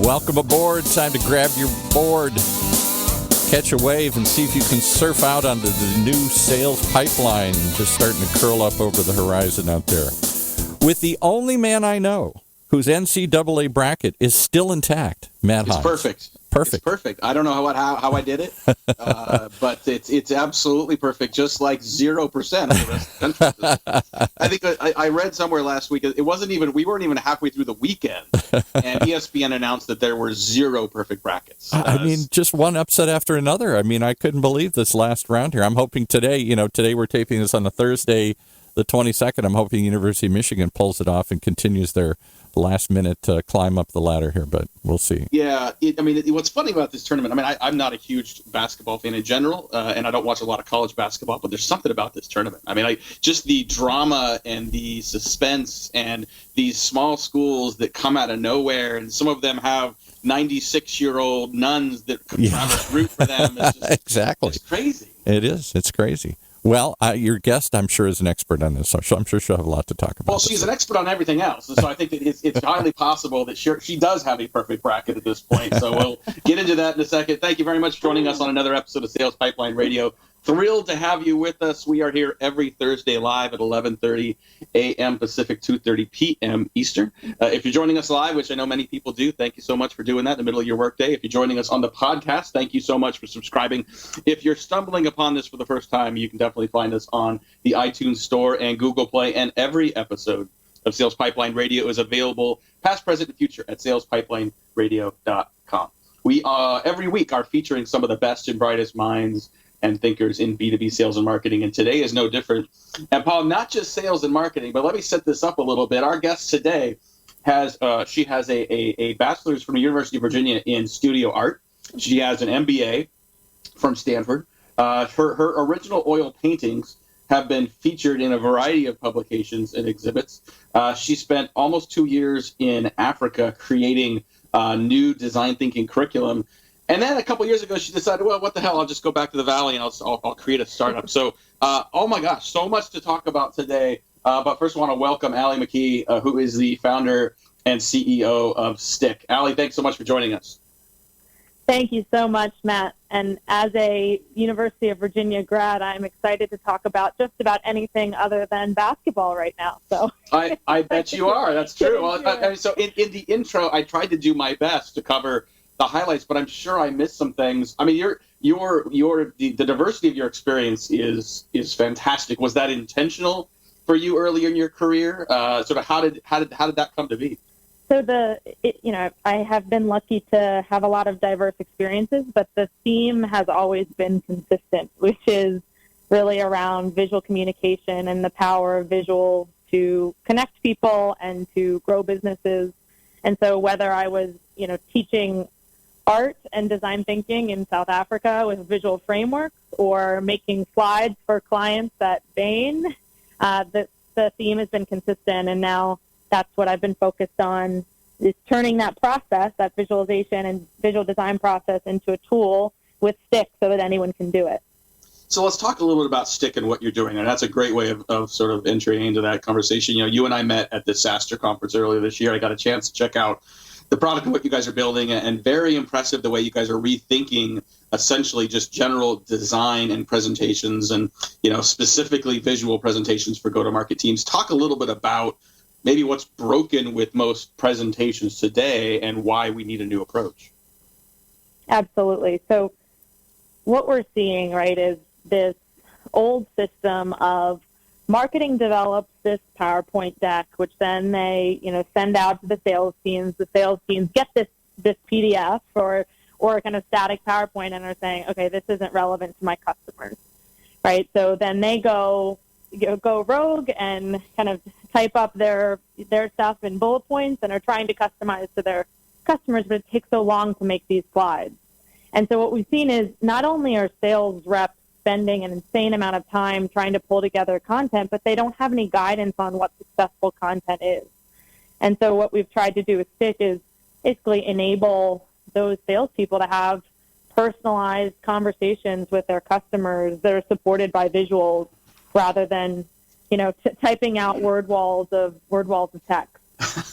Welcome aboard. Time to grab your board, catch a wave, and see if you can surf out onto the new sales pipeline just starting to curl up over the horizon out there. With the only man I know whose NCAA bracket is still intact, Matt Hines. Perfect. Perfect. It's perfect. I don't know how I did it, but it's absolutely perfect, just like 0% of the rest of the country. I think I read somewhere last week, we weren't even halfway through the weekend, and ESPN announced that there were 0 perfect brackets. I mean, just one upset after another. I mean, I couldn't believe this last round here. I'm hoping today we're taping this on a Thursday, the 22nd. I'm hoping University of Michigan pulls it off and continues their last-minute climb up the ladder here, but we'll see. Yeah, what's funny about this tournament, I'm not a huge basketball fan in general, and I don't watch a lot of college basketball, but there's something about this tournament. Just the drama and the suspense and these small schools that come out of nowhere, and some of them have 96-year-old nuns that root for them. It's just, exactly. It's crazy. It is. It's crazy. Well, your guest, I'm sure, is an expert on this, so I'm sure she'll have a lot to talk about. Well, she's an expert on everything else, and so I think that it's highly possible that she does have a perfect bracket at this point. So we'll get into that in a second. Thank you very much for joining us on another episode of Sales Pipeline Radio. Thrilled to have you with us. We are here every Thursday live at 11:30 a.m. Pacific, 2:30 p.m. Eastern. If you're joining us live, which I know many people do, thank you so much for doing that in the middle of your workday. If you're joining us on the podcast, thank you so much for subscribing. If you're stumbling upon this for the first time, you can definitely find us on the iTunes Store and Google Play, and every episode of Sales Pipeline Radio is available past, present, and future at salespipelineradio.com. We every week are featuring some of the best and brightest minds and thinkers in B2B sales and marketing, and today is no different. And Paul, not just sales and marketing, but let me set this up a little bit. Our guest today has a bachelor's from the University of Virginia in studio art. She has an MBA from Stanford. Her original oil paintings have been featured in a variety of publications and exhibits. She spent almost 2 years in Africa creating new design thinking curriculum. And then a couple years ago, she decided, well, what the hell? I'll just go back to the Valley and I'll create a startup. So, oh my gosh, so much to talk about today. But first, I want to welcome Alli McKee, who is the founder and CEO of Stick. Alli, thanks so much for joining us. Thank you so much, Matt. And as a University of Virginia grad, I'm excited to talk about just about anything other than basketball right now. So I bet you are. That's true. Well, so in the intro, I tried to do my best to cover the highlights, but I'm sure I missed some things. I mean, the diversity of your experience is fantastic. Was that intentional for you early in your career? Sort of how did that come to be? So I have been lucky to have a lot of diverse experiences, but the theme has always been consistent, which is really around visual communication and the power of visuals to connect people and to grow businesses. And so whether I was, teaching art and design thinking in South Africa with visual frameworks or making slides for clients at Bain, the theme has been consistent, and now that's what I've been focused on, is turning that process, that visualization and visual design process, into a tool with Stick so that anyone can do it. So let's talk a little bit about Stick and what you're doing, and that's a great way of sort of entering into that conversation. You and I met at the SaaStr conference earlier this year. I got a chance to check out the product and what you guys are building, and very impressive the way you guys are rethinking essentially just general design and presentations and, specifically visual presentations for go-to-market teams. Talk a little bit about maybe what's broken with most presentations today and why we need a new approach. Absolutely. So what we're seeing, right, is this old system of marketing develops this PowerPoint deck, which then they, send out to the sales teams. The sales teams get this PDF or a kind of static PowerPoint and are saying, okay, this isn't relevant to my customers, right? So then they go rogue and kind of type up their stuff in bullet points and are trying to customize to their customers, but it takes so long to make these slides. And so what we've seen is not only are sales reps spending an insane amount of time trying to pull together content, but they don't have any guidance on what successful content is. And so what we've tried to do with Stick is basically enable those salespeople to have personalized conversations with their customers that are supported by visuals rather than, typing out word walls of text.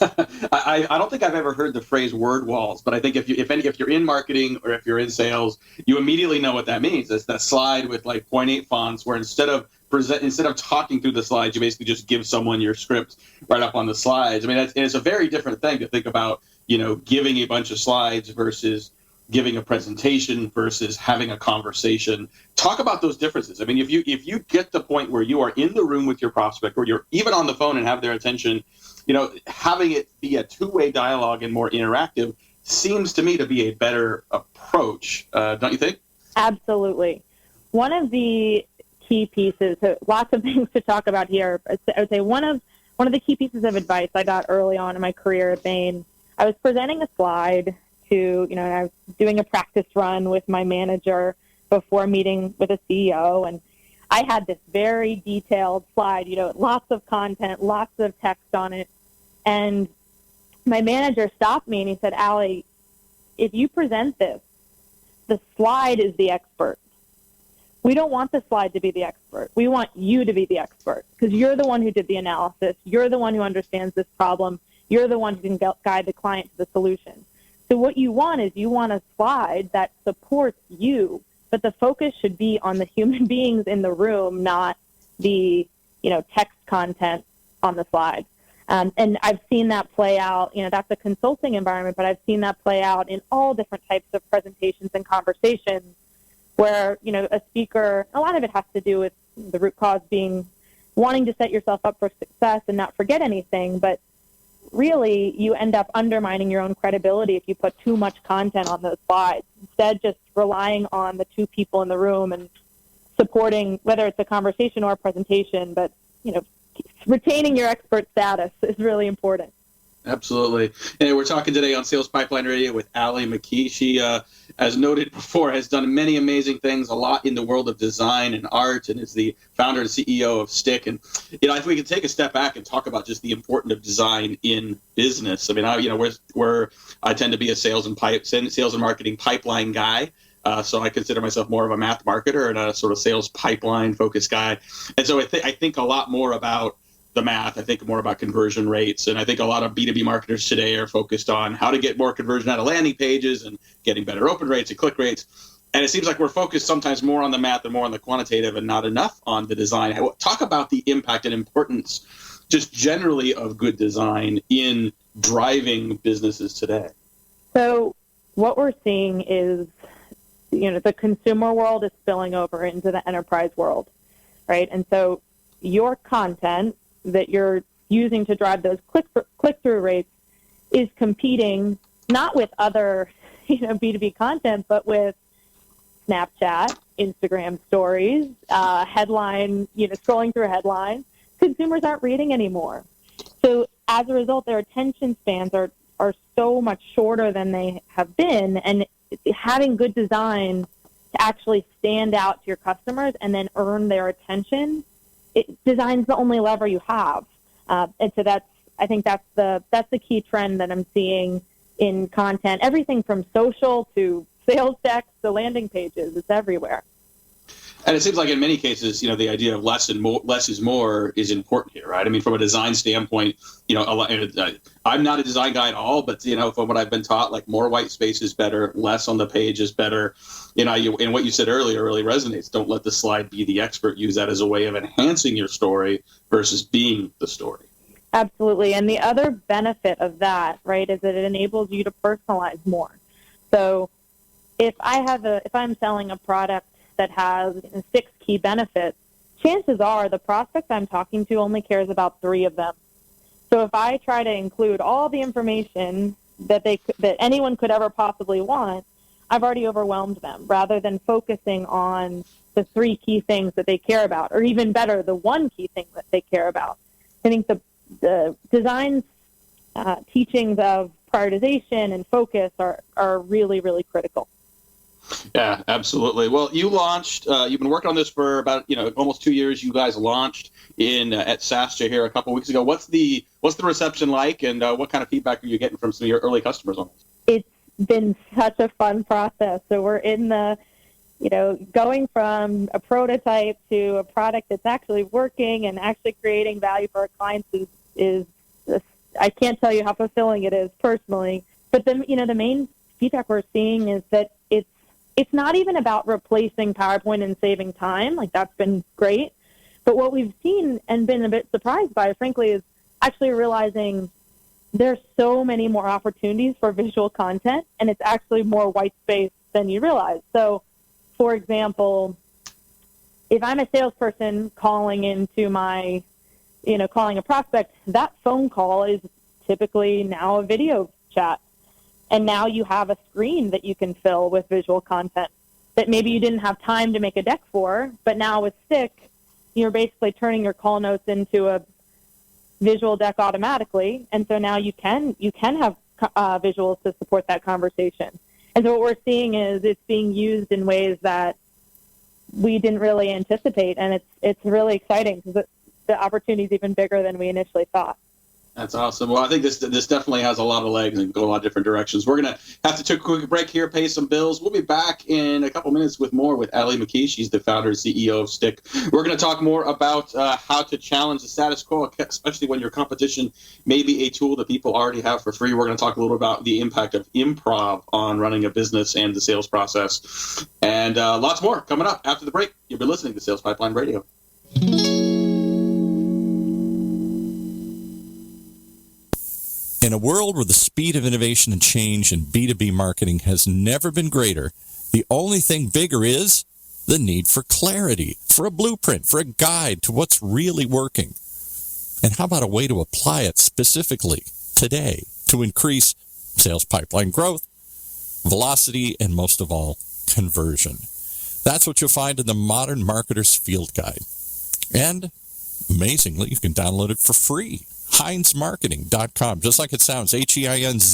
I don't think I've ever heard the phrase word walls, but I think if you're in marketing or if you're in sales, you immediately know what that means. It's that slide with like 0.8 fonts where instead of talking through the slides, you basically just give someone your script right up on the slides. I mean, it's a very different thing to think about, giving a bunch of slides versus giving a presentation versus having a conversation. Talk about those differences. I mean, if you get the point where you are in the room with your prospect or you're even on the phone and have their attention, having it be a two-way dialogue and more interactive seems to me to be a better approach. Don't you think? Absolutely. One of the key pieces, so lots of things to talk about here. I would say one of the key pieces of advice I got early on in my career at Bain, I was presenting a slide to, I was doing a practice run with my manager before meeting with a CEO, and I had this very detailed slide, lots of content, lots of text on it. And my manager stopped me and he said, Alli, if you present this, the slide is the expert. We don't want the slide to be the expert. We want you to be the expert because you're the one who did the analysis. You're the one who understands this problem. You're the one who can guide the client to the solution. So what you want is a slide that supports you, but the focus should be on the human beings in the room, not the, text content on the slide. And I've seen that play out, that's a consulting environment, but I've seen that play out in all different types of presentations and conversations where, a speaker, a lot of it has to do with the root cause being wanting to set yourself up for success and not forget anything, but really you end up undermining your own credibility if you put too much content on those slides. Instead, just relying on the two people in the room and supporting, whether it's a conversation or a presentation, but, retaining your expert status is really important. Absolutely. And we're talking today on Sales Pipeline Radio with Alli McKee. She, as noted before, has done many amazing things, a lot in the world of design and art, and is the founder and CEO of Stick. And, if we could take a step back and talk about just the importance of design in business. I mean, I tend to be a sales and marketing pipeline guy. So I consider myself more of a math marketer and a sort of sales pipeline focused guy. And so I think a lot more about the math. I think more about conversion rates. And I think a lot of B2B marketers today are focused on how to get more conversion out of landing pages and getting better open rates and click rates. And it seems like we're focused sometimes more on the math and more on the quantitative and not enough on the design. Talk about the impact and importance just generally of good design in driving businesses today. So what we're seeing is, the consumer world is spilling over into the enterprise world, right? And so your content that you're using to drive those click-through rates is competing not with other, B2B content, but with Snapchat, Instagram stories, headline, scrolling through headlines. Consumers aren't reading anymore. So as a result, their attention spans are so much shorter than they have been, and having good design to actually stand out to your customers and then earn their attention, design's the only lever you have. And so I think that's the key trend that I'm seeing in content. Everything from social to sales decks to landing pages, it's everywhere. And it seems like in many cases, the idea of less is more is important here, right? I mean, from a design standpoint, I'm not a design guy at all, but, from what I've been taught, like more white space is better, less on the page is better. And what you said earlier really resonates. Don't let the slide be the expert. Use that as a way of enhancing your story versus being the story. Absolutely. And the other benefit of that, right, is that it enables you to personalize more. So if I'm selling a product that has 6 key benefits, chances are the prospect I'm talking to only cares about 3 of them. So if I try to include all the information that anyone could ever possibly want, I've already overwhelmed them rather than focusing on the 3 key things that they care about, or even better, the 1 key thing that they care about. I think the design teachings of prioritization and focus are really, really critical. Yeah, absolutely. Well, you launched, you've been working on this for about, almost 2 years. You guys launched at SaaStr here a couple of weeks ago. What's the reception like, and what kind of feedback are you getting from some of your early customers on this? It's been such a fun process. So we're in the, going from a prototype to a product that's actually working and actually creating value for our clients is I can't tell you how fulfilling it is personally. But the main feedback we're seeing is that it's not even about replacing PowerPoint and saving time. Like, that's been great. But what we've seen and been a bit surprised by, frankly, is actually realizing there's so many more opportunities for visual content, and it's actually more white space than you realize. So, for example, if I'm a salesperson calling into my, calling a prospect, that phone call is typically now a video chat. And now you have a screen that you can fill with visual content that maybe you didn't have time to make a deck for, but now with Stick, you're basically turning your call notes into a visual deck automatically. And so now you can have visuals to support that conversation. And so what we're seeing is it's being used in ways that we didn't really anticipate. And it's really exciting because the opportunity is even bigger than we initially thought. That's awesome. Well, I think this definitely has a lot of legs and go a lot of different directions. We're going to have to take a quick break here, pay some bills. We'll be back in a couple minutes with more with Alli McKee. She's the founder and CEO of Stick. We're going to talk more about how to challenge the status quo, especially when your competition may be a tool that people already have for free. We're going to talk a little about the impact of improv on running a business and the sales process. And lots more coming up after the break. You'll be listening to Sales Pipeline Radio. In a world where the speed of innovation and change in B2B marketing has never been greater, the only thing bigger is the need for clarity, for a blueprint, for a guide to what's really working. And how about a way to apply it specifically today to increase sales pipeline growth, velocity, and most of all, conversion? That's what you'll find in the Modern Marketer's Field Guide. And amazingly, you can download it for free. HeinzMarketing.com, just like it sounds, HeinzMarketing.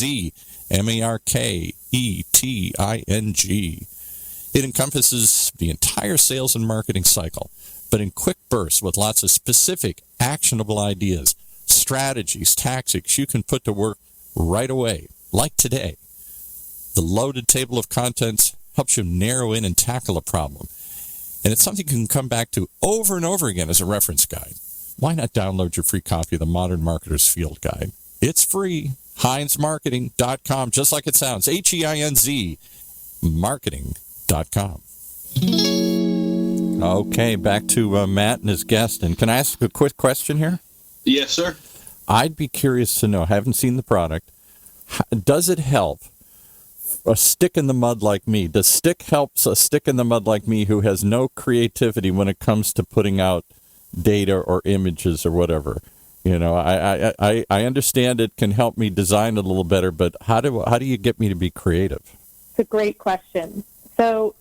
It encompasses the entire sales and marketing cycle, but in quick bursts with lots of specific, actionable ideas, strategies, tactics you can put to work right away, like today. The loaded table of contents helps you narrow in and tackle a problem, and it's something you can come back to over and over again as a reference guide. Why not download your free copy of the Modern Marketer's Field Guide? It's free. HeinzMarketing.com, just like it sounds. HEINZ Marketing.com. Okay, back to Matt and his guest. And can I ask a quick question here? Yes, sir. I'd be curious to know, I haven't seen the product. Does it help a stick in the mud like me? Does Stick help a stick in the mud like me who has no creativity when it comes to putting out data or images or whatever? I understand it can help me design it a little better, but how do you get me to be creative? It's a great question. So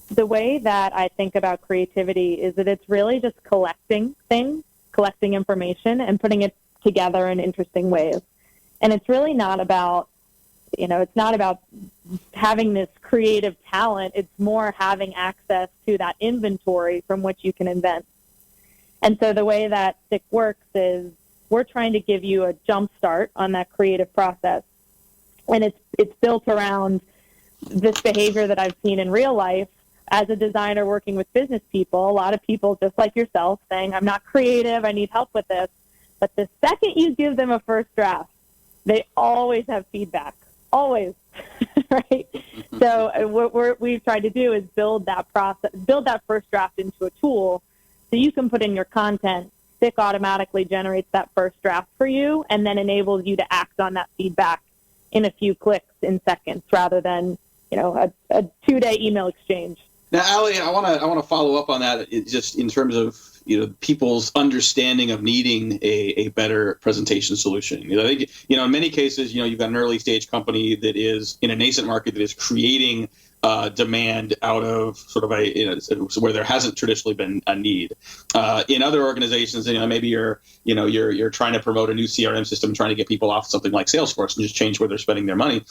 the way that I think about creativity is that it's really just collecting things, collecting information, and putting it together in interesting ways. And it's really not about, it's not about having this creative talent. It's more having access to that inventory from which you can invent. And so the way that Stick works is we're trying to give you a jump start on that creative process. And it's built around this behavior that I've seen in real life as a designer working with business people. A lot of people, just like yourself, saying, I'm not creative, I need help with this. But the second you give them a first draft, they always have feedback. Always. Right? So what we've tried to do is build that process, build that first draft into a tool so you can put in your content. Stick automatically generates that first draft for you and then enables you to act on that feedback in a few clicks in seconds rather than, a 2-day email exchange. Now, Alli, I want to follow up on that just in terms of people's understanding of needing a better presentation solution. I think in many cases you've got an early stage company that is in a nascent market that is creating demand out of sort of where there hasn't traditionally been a need. In other organizations, maybe you're trying to promote a new CRM system, trying to get people off something like Salesforce and just change where they're spending their money.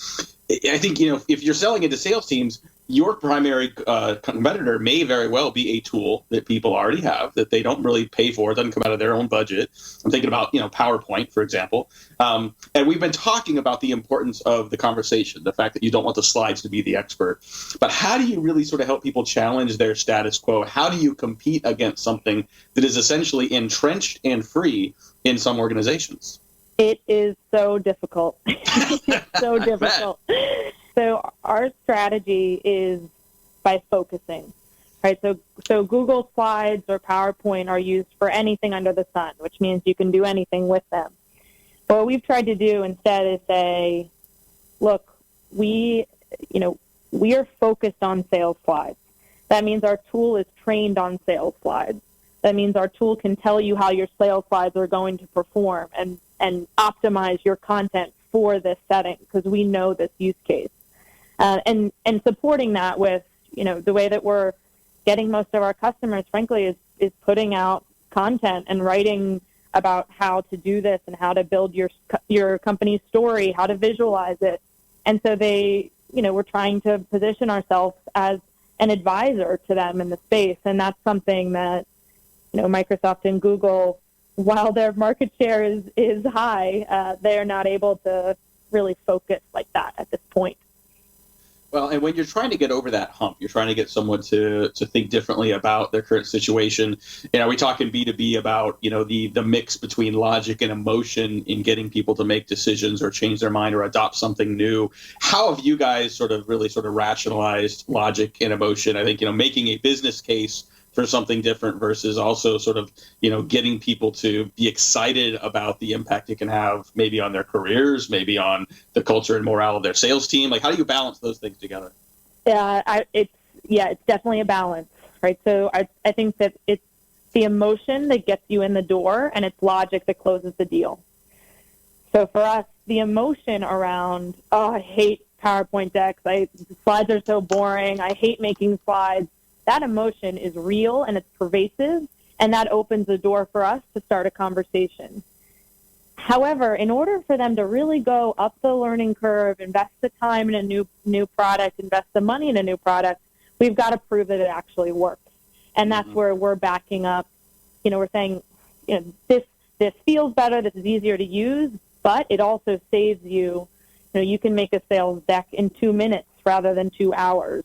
I think if you're selling into sales teams, your primary competitor may very well be a tool that people already have that they don't really pay for. It doesn't come out of their own budget. I'm thinking about PowerPoint, for example. And we've been talking about the importance of the conversation, the fact that you don't want the slides to be the expert. But how do you really sort of help people challenge their status quo? How do you compete against something that is essentially entrenched and free in some organizations? It is so difficult. It's so difficult. So our strategy is by focusing, right? So Google Slides or PowerPoint are used for anything under the sun, which means you can do anything with them. But what we've tried to do instead is say, look, we are focused on sales slides. That means our tool is trained on sales slides. That means our tool can tell you how your sales slides are going to perform and optimize your content for this setting because we know this use case. And supporting that with, the way that we're getting most of our customers, frankly, is putting out content and writing about how to do this and how to build your company's story, how to visualize it. And so we're trying to position ourselves as an advisor to them in the space. And that's something that, Microsoft and Google, while their market share is high, they are not able to really focus like that at this point. Well, and when you're trying to get over that hump, you're trying to get someone to think differently about their current situation. We talk in B2B about, the mix between logic and emotion in getting people to make decisions or change their mind or adopt something new. How have you guys really rationalized logic and emotion? I think, making a business case for something different versus also getting people to be excited about the impact it can have maybe on their careers, maybe on the culture and morale of their sales team. Like, how do you balance those things together? It's definitely a balance, right? So I think that it's the emotion that gets you in the door and it's logic that closes the deal. So for us, the emotion around, I hate PowerPoint decks. Slides are so boring. I hate making slides. That emotion is real and it's pervasive, and that opens the door for us to start a conversation. However, in order for them to really go up the learning curve, invest the time in a new product, invest the money in a new product, we've got to prove that it actually works. And that's where we're backing up. We're saying, this feels better, this is easier to use, but it also saves you. You can make a sales deck in 2 minutes rather than 2 hours.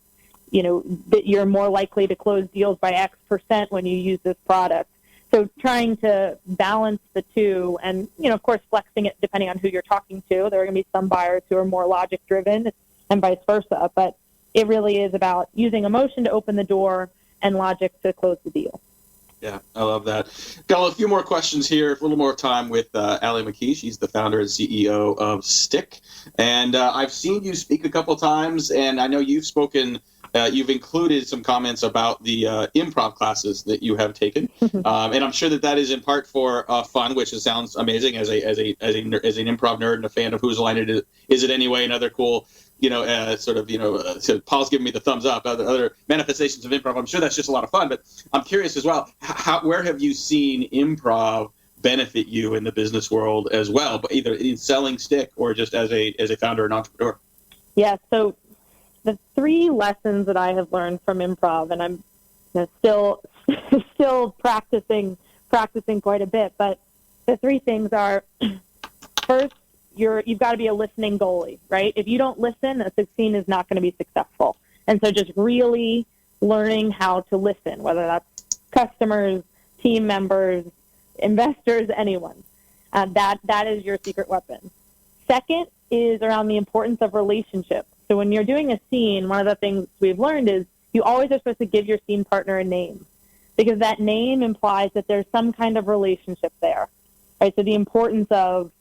That you're more likely to close deals by X% when you use this product. So trying to balance the two and, of course, flexing it depending on who you're talking to. There are going to be some buyers who are more logic-driven and vice versa. But it really is about using emotion to open the door and logic to close the deal. Yeah, I love that. Got a few more questions here, a little more time with Alli McKee. She's the founder and CEO of Stick. And I've seen you speak a couple times, and I know you've spoken you've included some comments about the improv classes that you have taken, and I'm sure that is in part for fun, which sounds amazing as an improv nerd and a fan of Whose Line It Is It Anyway, and other cool, so Paul's giving me the thumbs up. Other manifestations of improv. I'm sure that's just a lot of fun, but I'm curious as well. Where have you seen improv benefit you in the business world as well, but either in selling Stick or just as a founder and entrepreneur? Yeah. So the 3 lessons that I have learned from improv, and I'm still practicing quite a bit, but the 3 things are, first, you've got to be a listening goalie, right? If you don't listen, a scene is not going to be successful. And so just really learning how to listen, whether that's customers, team members, investors, anyone. That is your secret weapon. Second is around the importance of relationships. So when you're doing a scene, one of the things we've learned is you always are supposed to give your scene partner a name, because that name implies that there's some kind of relationship there, right? So the importance of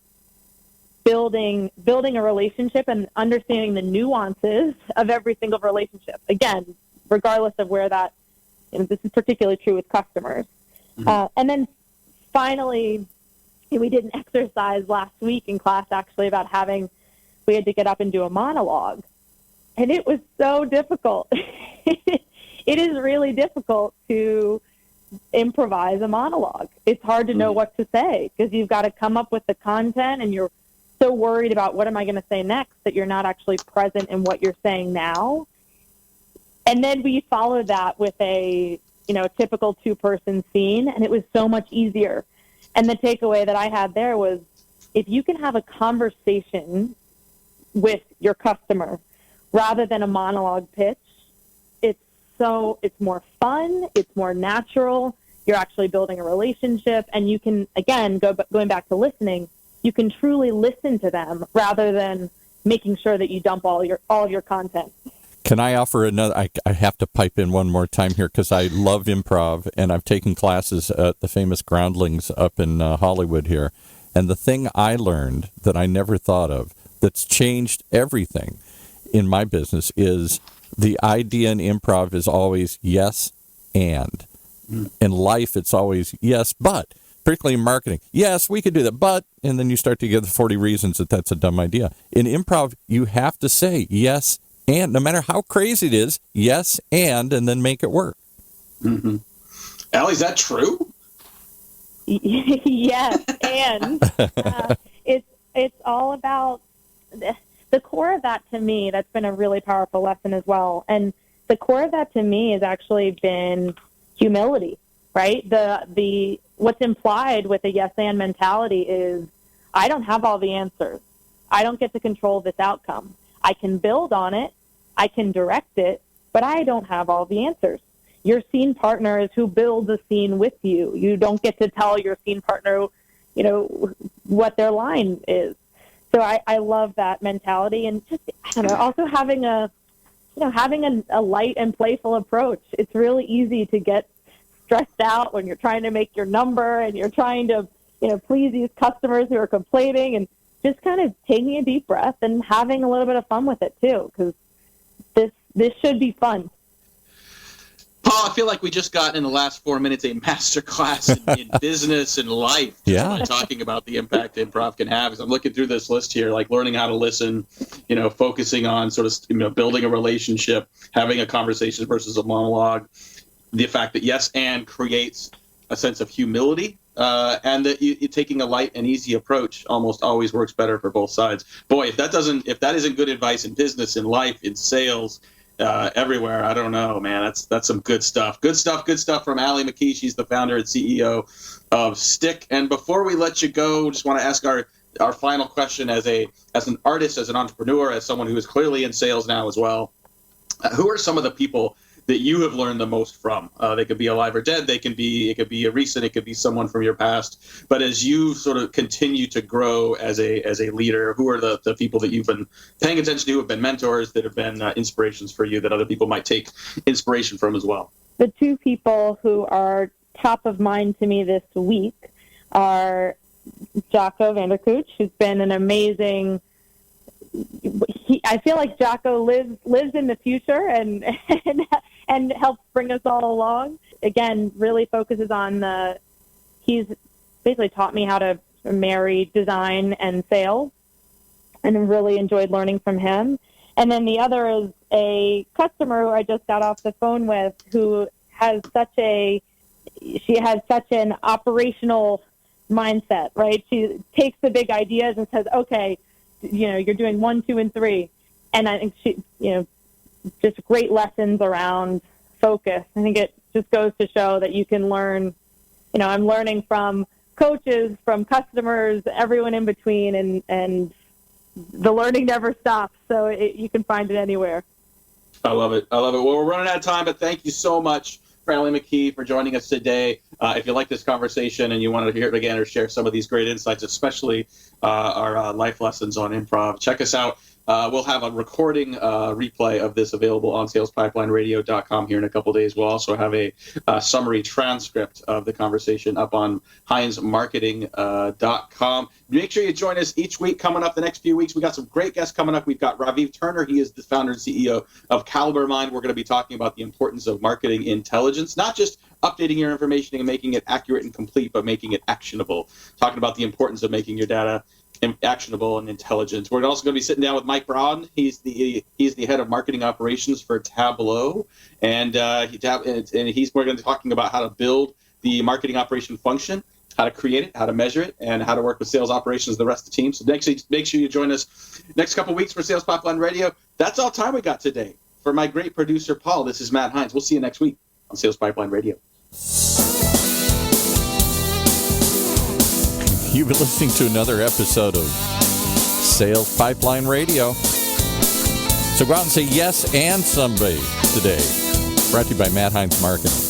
building a relationship and understanding the nuances of every single relationship. Again, regardless of where that, this is particularly true with customers. And then finally, we did an exercise last week in class actually about we had to get up and do a monologue. And it was so difficult. It is really difficult to improvise a monologue. It's hard to know what to say because you've got to come up with the content and you're so worried about what am I going to say next that you're not actually present in what you're saying now. And then we followed that with a typical 2-person scene, and it was so much easier. And the takeaway that I had there was, if you can have a conversation with your customer rather than a monologue pitch, it's more fun, it's more natural, you're actually building a relationship, and you can, again, going back to listening, you can truly listen to them rather than making sure that you dump all of your content. Can I offer another? I have to pipe in one more time here because I love improv, and I've taken classes at the famous Groundlings up in Hollywood here. And the thing I learned that I never thought of that's changed everything in my business is the idea in improv is always yes and. In life, it's always yes, but. Particularly in marketing. Yes, we could do that, but, and then you start to give the 40 reasons that that's a dumb idea. In improv, you have to say yes and, no matter how crazy it is, yes and then make it work. Mm-hmm. Alli, is that true? Yes, and it's all about the core of that. To me, that's been a really powerful lesson as well. And the core of that to me has actually been humility, right? The what's implied with a yes and mentality is I don't have all the answers. I don't get to control this outcome. I can build on it. I can direct it, but I don't have all the answers. Your scene partner is who builds a scene with you. You don't get to tell your scene partner, what their line is. So I love that mentality, and just, I don't know, also having a light and playful approach. It's really easy to get stressed out when you're trying to make your number and you're trying to, please these customers who are complaining, and just kind of taking a deep breath and having a little bit of fun with it too, because this should be fun. Paul, I feel like we just got in the last 4 minutes a master class in business and life. Yeah. Talking about the impact improv can have. As I'm looking through this list here, like learning how to listen, focusing on sort of, building a relationship, having a conversation versus a monologue. The fact that yes and creates a sense of humility, and that you taking a light and easy approach almost always works better for both sides. Boy, if that isn't good advice in business, in life, in sales, everywhere, I don't know, man. That's some good stuff. Good stuff from Alli McKee. She's the founder and CEO of Stick. And before we let you go, just want to ask our final question as an artist, as an entrepreneur, as someone who is clearly in sales now as well. Who are some of the people that you have learned the most from? They could be alive or dead. It could be a recent. It could be someone from your past. But as you sort of continue to grow as a leader, who are the people that you've been paying attention to, who have been mentors, that have been inspirations for you, that other people might take inspiration from as well? The two people who are top of mind to me this week are Jocko Vanderkooch, who's been an amazing. I feel like Jocko lives in the future and helps bring us all along. Again, really focuses on he's basically taught me how to marry design and sales, and really enjoyed learning from him. And then the other is a customer who I just got off the phone with, who has such an operational mindset, right? She takes the big ideas and says, okay, you're doing 1, 2, and 3. And I think she, just great lessons around focus. I think it just goes to show that you can learn, I'm learning from coaches, from customers, everyone in between, and the learning never stops. So you can find it anywhere. I love it. Well, we're running out of time, but thank you so much for Alli McKee for joining us today. If you like this conversation and you want to hear it again or share some of these great insights, especially our life lessons on improv, check us out. We'll have a recording replay of this available on salespipelineradio.com here in a couple days. We'll also have a summary transcript of the conversation up on HeinzMarketing.com. Make sure you join us each week. Coming up the next few weeks, we got some great guests coming up. We've got Raviv Turner. He is the founder and CEO of Caliber Mind. We're going to be talking about the importance of marketing intelligence, not just updating your information and making it accurate and complete, but making it actionable. Talking about the importance of making your data actionable and intelligent. We're also going to be sitting down with Mike Brown. He's the head of marketing operations for Tableau, and we're going to be talking about how to build the marketing operation function, how to create it, how to measure it, and how to work with sales operations, the rest of the team. So make sure you join us next couple weeks for Sales Pipeline Radio. That's all time we got today. For my great producer, Paul, this is Matt Heinz. We'll see you next week on Sales Pipeline Radio. You've been listening to another episode of Sales Pipeline Radio. So go out and say yes and somebody today. Brought to you by Matt Heinz Marketing.